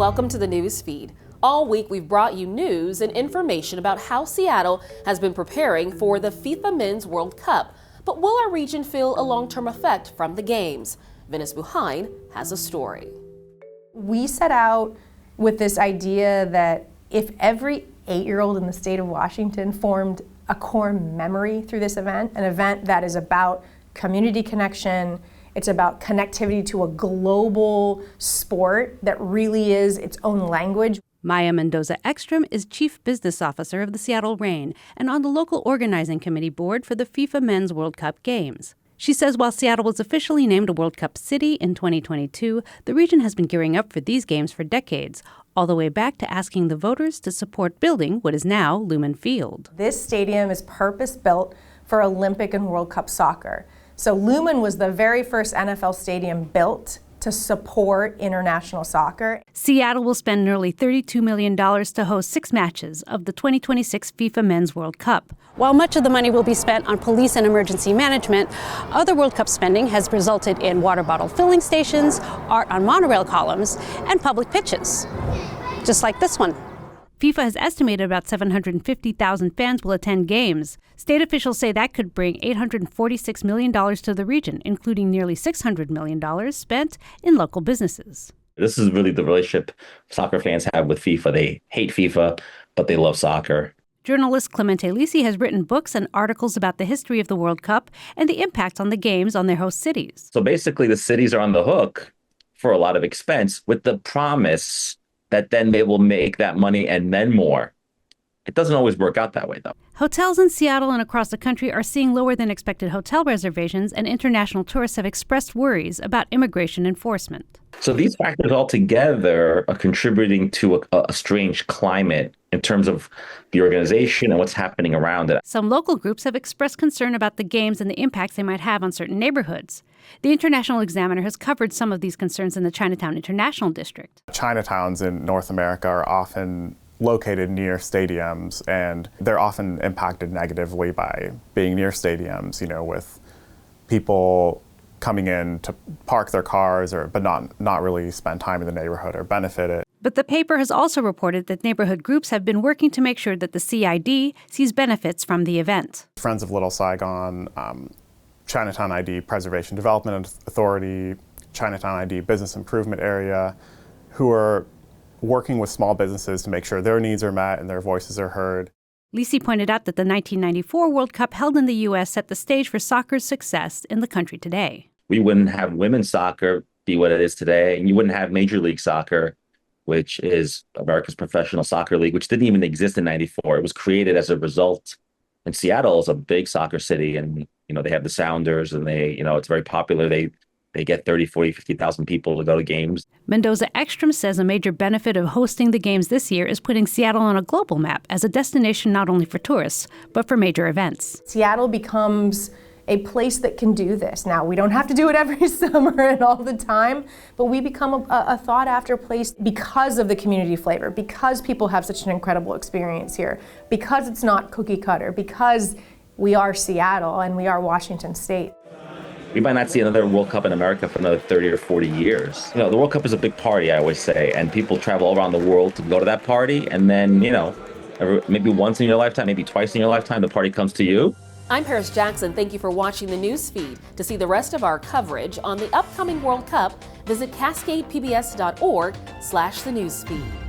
welcome to the Newsfeed. All week we've brought you news and information about how Seattle has been preparing for the FIFA Men's World Cup. But will our region feel a long-term effect from the games? Venice Buhine has a story. We set out with this idea that if every 8-year-old in the state of Washington formed a core memory through this event, an event that is about community connection, it's about connectivity to a global sport that really is its own language. Maya Mendoza-Ekstrom is Chief Business Officer of the Seattle Reign and on the local organizing committee board for the FIFA Men's World Cup Games. She says while Seattle was officially named a World Cup city in 2022, the region has been gearing up for these games for decades, all the way back to asking the voters to support building what is now Lumen Field. This stadium is purpose-built for Olympic and World Cup soccer. So Lumen was the very first NFL stadium built to support international soccer. Seattle will spend nearly $32 million to host 6 matches of the 2026 FIFA Men's World Cup. While much of the money will be spent on police and emergency management, other World Cup spending has resulted in water bottle filling stations, art on monorail columns, and public pitches, just like this one. FIFA has estimated about 750,000 fans will attend games. State officials say that could bring $846 million to the region, including nearly $600 million spent in local businesses. This is really the relationship soccer fans have with FIFA. They hate FIFA, but they love soccer. Journalist Clemente Lisi has written books and articles about the history of the World Cup and the impact on the games on their host cities. So basically, the cities are on the hook for a lot of expense with the promise that then they will make that money and then more. It doesn't always work out that way, though. Hotels in Seattle and across the country are seeing lower than expected hotel reservations, and international tourists have expressed worries about immigration enforcement. So these factors all together are contributing to a strange climate in terms of the organization and what's happening around it. Some local groups have expressed concern about the games and the impacts they might have on certain neighborhoods. The International Examiner has covered some of these concerns in the Chinatown International District. Chinatowns in North America are often located near stadiums, and they're often impacted negatively by being near stadiums, with people coming in to park their cars but not really spend time in the neighborhood or benefit it. But the paper has also reported that neighborhood groups have been working to make sure that the CID sees benefits from the event. Friends of Little Saigon, Chinatown ID Preservation Development Authority, Chinatown ID Business Improvement Area, who are working with small businesses to make sure their needs are met and their voices are heard. Lisi pointed out that the 1994 World Cup held in the U.S. set the stage for soccer's success in the country today. We wouldn't have women's soccer be what it is today, and you wouldn't have Major League Soccer, which is America's professional soccer league, which didn't even exist in 94. It was created as a result. And Seattle is a big soccer city, and they have the Sounders, and it's very popular. They get 30, 40, 50,000 people to go to games. Mendoza-Ekstrom says a major benefit of hosting the games this year is putting Seattle on a global map as a destination not only for tourists, but for major events. Seattle becomes a place that can do this. Now, we don't have to do it every summer and all the time, but we become a sought-after place because of the community flavor, because people have such an incredible experience here, because it's not cookie cutter, because we are Seattle and we are Washington State. We might not see another World Cup in America for another 30 or 40 years. The World Cup is a big party, I always say, and people travel all around the world to go to that party, and then, maybe once in your lifetime, maybe twice in your lifetime, the party comes to you. I'm Paris Jackson. Thank you for watching the Newsfeed. To see the rest of our coverage on the upcoming World Cup, visit cascadepbs.org/thenewsfeed.